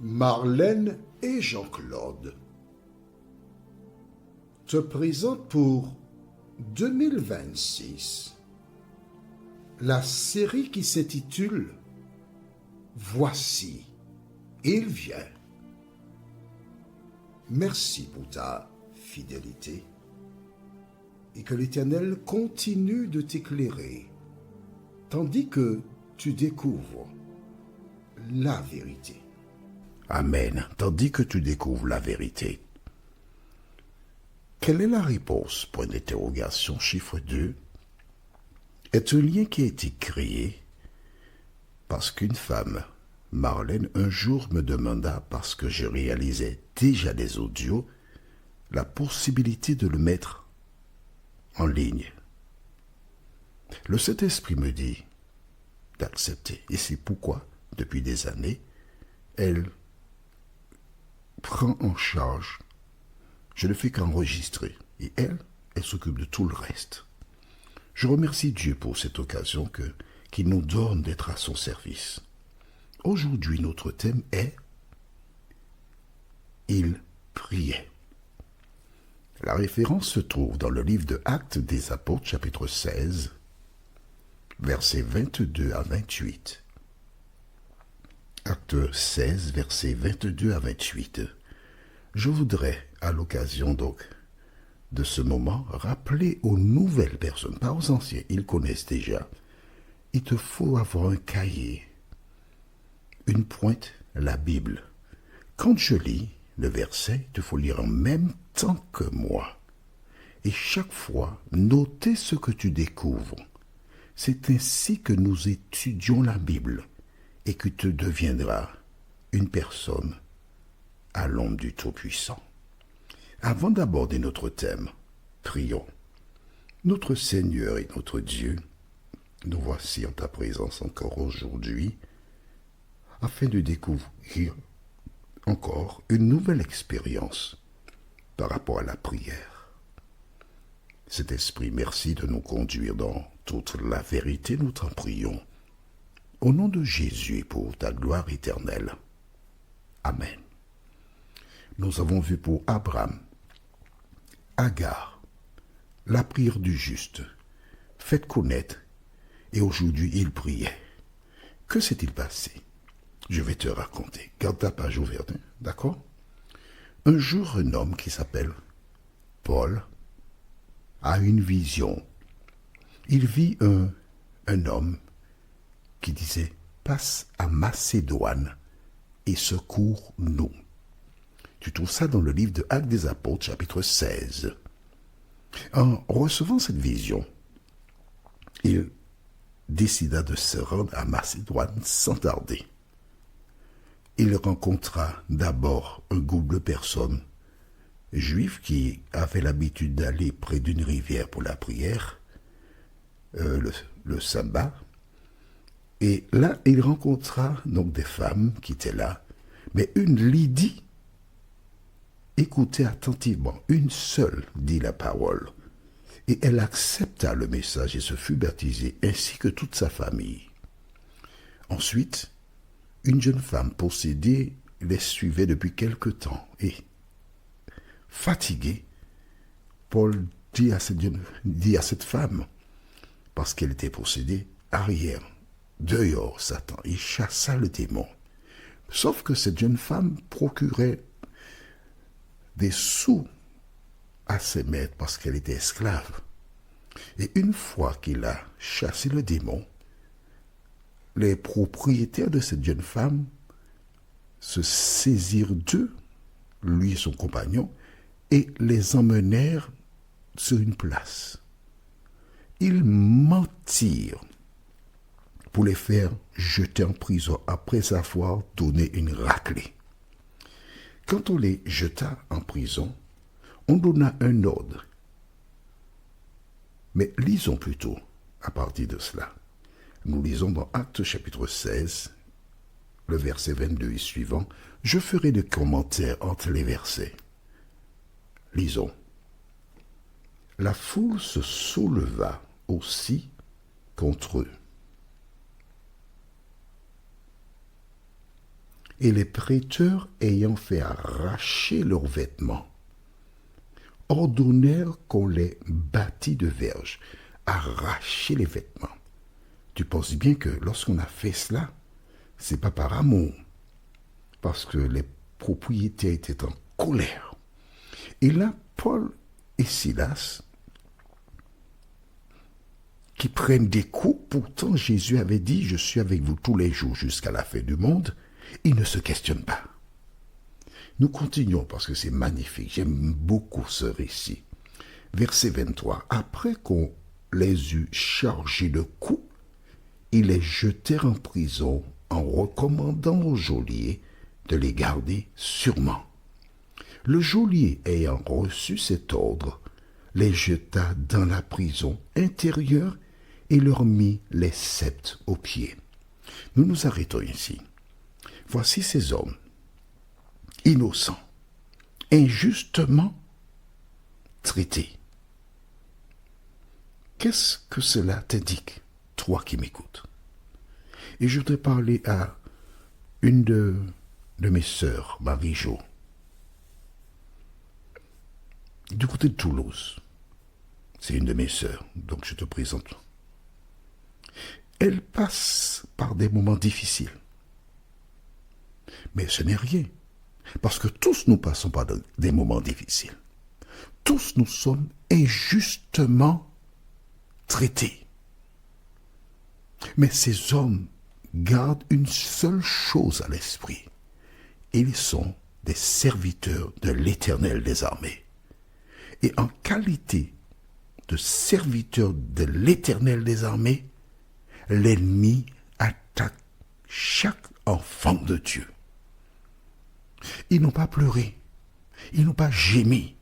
Marlène et Jean-Claude te présentent pour 2026 la série qui s'intitule « Voici, il vient ». Merci pour ta fidélité et que l'Éternel continue de t'éclairer tandis que tu découvres la vérité. Amen. Tandis que tu découvres la vérité. Quelle est la réponse? Point d'interrogation, chiffre 2. Est un lien qui a été créé parce qu'une femme, Marlène, un jour me demanda, parce que je réalisais déjà des audios, la possibilité de le mettre en ligne. Le Saint-Esprit me dit d'accepter. Et c'est pourquoi, depuis des années, elle prend en charge. Je ne fais qu'enregistrer. Et elle s'occupe de tout le reste. Je remercie Dieu pour cette occasion qu'il nous donne d'être à son service. Aujourd'hui, notre thème est « Il priait ». La référence se trouve dans le livre de Actes des Apôtres, chapitre 16, versets 22 à 28. Acte 16, versets 22 à 28. Je voudrais, à l'occasion donc de ce moment, rappeler aux nouvelles personnes, pas aux anciens, ils connaissent déjà. Il te faut avoir un cahier, une pointe, la Bible. Quand je lis le verset, il te faut lire en même temps que moi. Et chaque fois, noter ce que tu découvres. C'est ainsi que nous étudions la Bible et que tu deviendras une personne à l'ombre du Tout-Puissant. Avant d'aborder notre thème, prions. Notre Seigneur et notre Dieu, nous voici en ta présence encore aujourd'hui, afin de découvrir encore une nouvelle expérience par rapport à la prière. Cet esprit, merci de nous conduire dans toute la vérité, nous t'en prions. Au nom de Jésus et pour ta gloire éternelle. Amen. Nous avons vu pour Abraham, Agar, la prière du juste, faite connaître, et aujourd'hui il priait. Que s'est-il passé? Je vais te raconter. Garde ta page ouverte, hein? D'accord? Un jour, un homme qui s'appelle Paul a une vision. Il vit un homme qui disait « Passe à Macédoine et secours-nous ». Tu trouves ça dans le livre de Actes des Apôtres, chapitre 16. En recevant cette vision, il décida de se rendre à Macédoine sans tarder. Il rencontra d'abord un groupe de personnes juives qui avaient l'habitude d'aller près d'une rivière pour la prière, le sabbat. Et là, il rencontra donc des femmes qui étaient là, mais une Lydie écoutait attentivement, une seule dit la parole, et elle accepta le message et se fut baptisée, ainsi que toute sa famille. Ensuite, une jeune femme possédée les suivait depuis quelque temps, et, fatigué, Paul dit à cette femme, parce qu'elle était possédée, arrière, dehors, Satan, il chassa le démon. Sauf que cette jeune femme procurait des sous à ses maîtres parce qu'elle était esclave. Et une fois qu'il a chassé le démon, les propriétaires de cette jeune femme se saisirent d'eux, lui et son compagnon, et les emmenèrent sur une place. Ils mentirent pour les faire jeter en prison après avoir donné une raclée. Quand on les jeta en prison, on donna un ordre. Mais lisons plutôt à partir de cela. Nous lisons dans Actes chapitre 16, le verset 22 et suivant. Je ferai des commentaires entre les versets. Lisons. La foule se souleva aussi contre eux. Et les prêteurs, ayant fait arracher leurs vêtements, ordonnèrent qu'on les bâtît de verges, arracher les vêtements. Tu penses bien que lorsqu'on a fait cela, c'est pas par amour, parce que les propriétaires étaient en colère. Et là, Paul et Silas, qui prennent des coups, pourtant Jésus avait dit « Je suis avec vous tous les jours jusqu'à la fin du monde », ils ne se questionnent pas. Nous continuons parce que c'est magnifique, j'aime beaucoup ce récit. Verset 23, après qu'on les eut chargés de coups, ils les jetèrent en prison en recommandant au geôlier de les garder sûrement. Le geôlier, ayant reçu cet ordre, les jeta dans la prison intérieure et leur mit les sceptres aux pieds. Nous nous arrêtons ici. Voici ces hommes, innocents, injustement traités. Qu'est-ce que cela t'indique, toi qui m'écoutes? Et je voudrais parler à une de mes sœurs, Marie-Jo, du côté de Toulouse. C'est une de mes sœurs, donc je te présente. Elle passe par des moments difficiles. Mais ce n'est rien, parce que tous nous passons par des moments difficiles. Tous nous sommes injustement traités. Mais ces hommes gardent une seule chose à l'esprit. Ils sont des serviteurs de l'Éternel des armées. Et en qualité de serviteurs de l'Éternel des armées, l'ennemi attaque chaque enfant de Dieu. Ils n'ont pas pleuré, ils n'ont pas gémi.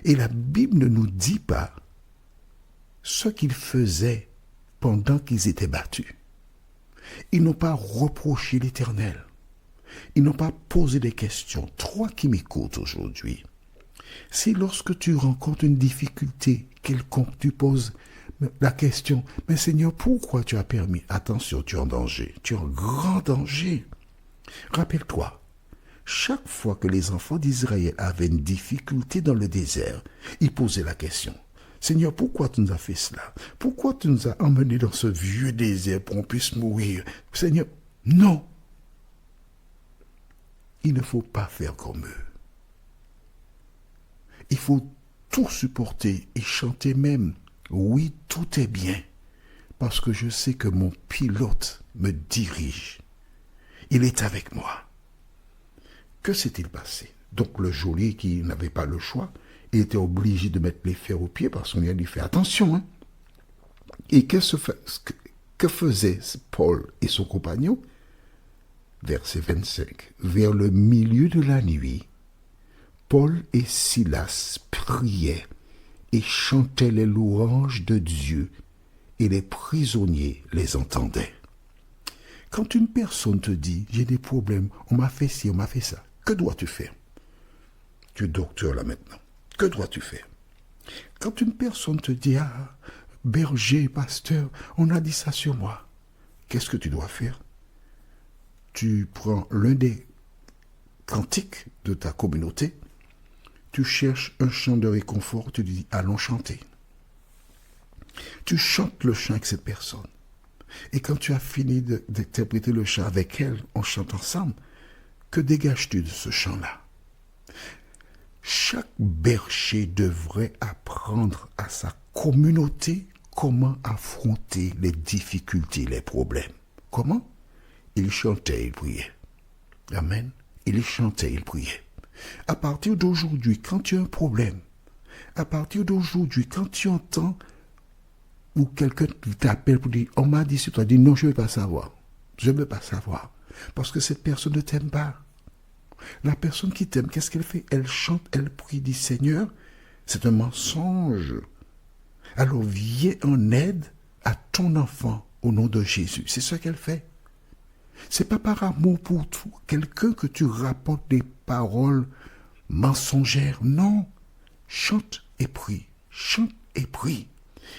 Et la Bible ne nous dit pas ce qu'ils faisaient pendant qu'ils étaient battus. Ils n'ont pas reproché l'Éternel. Ils n'ont pas posé des questions. Toi qui m'écoutes aujourd'hui, si lorsque tu rencontres une difficulté quelconque, tu poses la question, mais Seigneur, pourquoi tu as permis? Attention, tu es en danger. Tu es en grand danger. Rappelle-toi, chaque fois que les enfants d'Israël avaient une difficulté dans le désert, ils posaient la question. Seigneur, pourquoi tu nous as fait cela? Pourquoi tu nous as emmenés dans ce vieux désert pour qu'on puisse mourir? Seigneur, non. Il ne faut pas faire comme eux. Il faut tout supporter et chanter même. Oui, tout est bien, parce que je sais que mon pilote me dirige. Il est avec moi. Que s'est-il passé? Donc le geôlier qui n'avait pas le choix, il était obligé de mettre les fers aux pieds parce qu'on lui a dit « Fais attention hein !» Et que faisaient Paul et son compagnon? Verset 25. Vers le milieu de la nuit, Paul et Silas priaient et chantaient les louanges de Dieu, et les prisonniers les entendaient. Quand une personne te dit « J'ai des problèmes, on m'a fait ci, on m'a fait ça », que dois-tu faire? Tu es docteur là maintenant. Que dois-tu faire? Quand une personne te dit « Ah, berger, pasteur, on a dit ça sur moi », qu'est-ce que tu dois faire? Tu prends l'un des cantiques de ta communauté, tu cherches un chant de réconfort, tu dis « Allons chanter ». Tu chantes le chant avec cette personne. Et quand tu as fini d'interpréter le chant avec elle, on chante ensemble, que dégages-tu de ce chant-là? Chaque berger devrait apprendre à sa communauté comment affronter les difficultés, les problèmes. Comment? Il chantait, il priait. Amen. Il chantait, il priait. À partir d'aujourd'hui, quand tu as un problème, à partir d'aujourd'hui, quand tu entends ou quelqu'un t'appelle pour dire, on m'a dit sur toi, dis non, je ne veux pas savoir. Je ne veux pas savoir. Parce que cette personne ne t'aime pas. La personne qui t'aime, qu'est-ce qu'elle fait? Elle chante, elle prie, dit Seigneur, c'est un mensonge. Alors viens en aide à ton enfant au nom de Jésus. C'est ce qu'elle fait. C'est pas par amour pour tout, quelqu'un que tu rapportes des paroles mensongères. Non. Chante et prie. Chante et prie.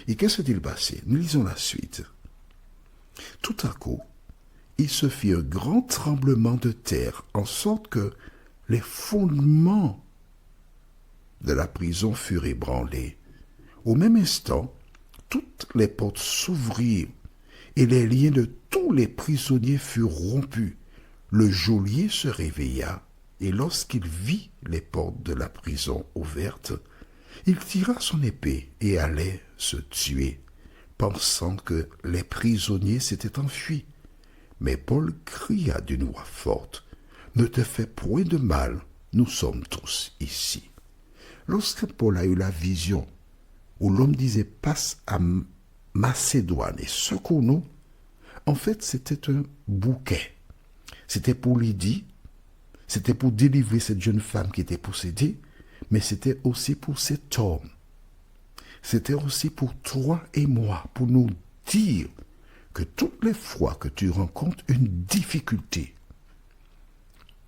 Et qu'est-ce qui s'est passé? Nous lisons la suite. Tout à coup, il se fit un grand tremblement de terre, en sorte que les fondements de la prison furent ébranlés. Au même instant, toutes les portes s'ouvrirent et les liens de tous les prisonniers furent rompus. Le geôlier se réveilla et lorsqu'il vit les portes de la prison ouvertes, il tira son épée et allait se tuer, pensant que les prisonniers s'étaient enfuis. Mais Paul cria d'une voix forte, « Ne te fais point de mal, nous sommes tous ici. » Lorsque Paul a eu la vision où l'homme disait « Passe à Macédoine et secours-nous », en fait c'était un bouquet. C'était pour Lydie, c'était pour délivrer cette jeune femme qui était possédée, mais c'était aussi pour cet homme. C'était aussi pour toi et moi, pour nous dire que toutes les fois que tu rencontres une difficulté,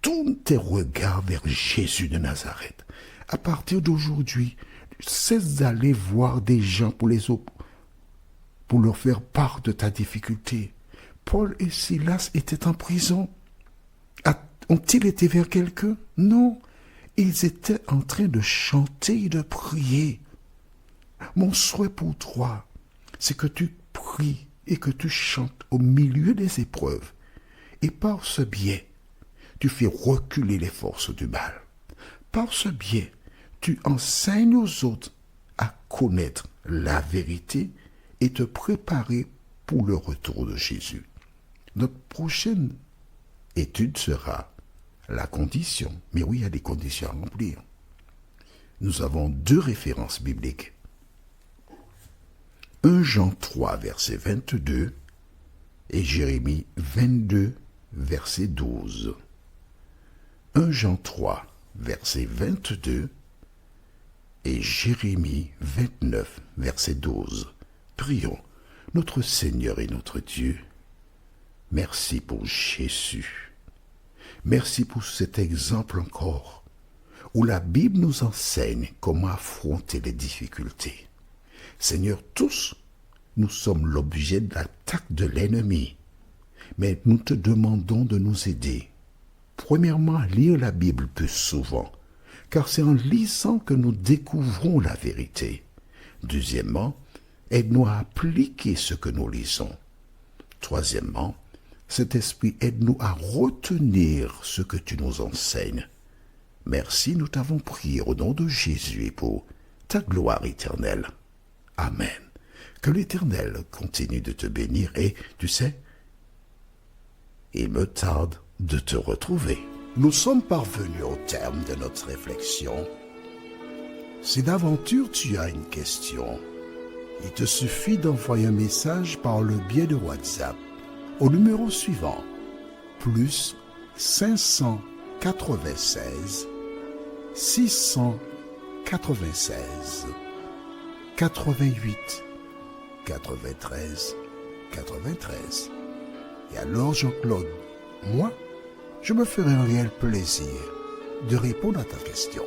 tourne tes regards vers Jésus de Nazareth. À partir d'aujourd'hui, cesse d'aller voir des gens pour leur faire part de ta difficulté. Paul et Silas étaient en prison. Ont-ils été vers quelqu'un? Non. Ils étaient en train de chanter et de prier. Mon souhait pour toi, c'est que tu pries et que tu chantes au milieu des épreuves. Et par ce biais, tu fais reculer les forces du mal. Par ce biais, tu enseignes aux autres à connaître la vérité et te préparer pour le retour de Jésus. Notre prochaine étude sera la condition. Mais oui, il y a des conditions à remplir. Nous avons 2 références bibliques. 1 Jean 3, verset 22 et Jérémie 22, verset 12. 1 Jean 3, verset 22 et Jérémie 29, verset 12. Prions, notre Seigneur et notre Dieu, merci pour Jésus. Merci pour cet exemple encore, où la Bible nous enseigne comment affronter les difficultés. Seigneur, tous, nous sommes l'objet de l'attaque de l'ennemi, mais nous te demandons de nous aider. Premièrement, à lire la Bible plus souvent, car c'est en lisant que nous découvrons la vérité. Deuxièmement, aide-nous à appliquer ce que nous lisons. Troisièmement, cet esprit aide-nous à retenir ce que tu nous enseignes. Merci, nous t'avons prié au nom de Jésus et pour ta gloire éternelle. Amen. Que l'Éternel continue de te bénir et, tu sais, il me tarde de te retrouver. Nous sommes parvenus au terme de notre réflexion. Si d'aventure tu as une question, il te suffit d'envoyer un message par le biais de WhatsApp au numéro suivant, plus 596 696 88 93 93. Et alors Jean-Claude, moi, je me ferai un réel plaisir de répondre à ta question.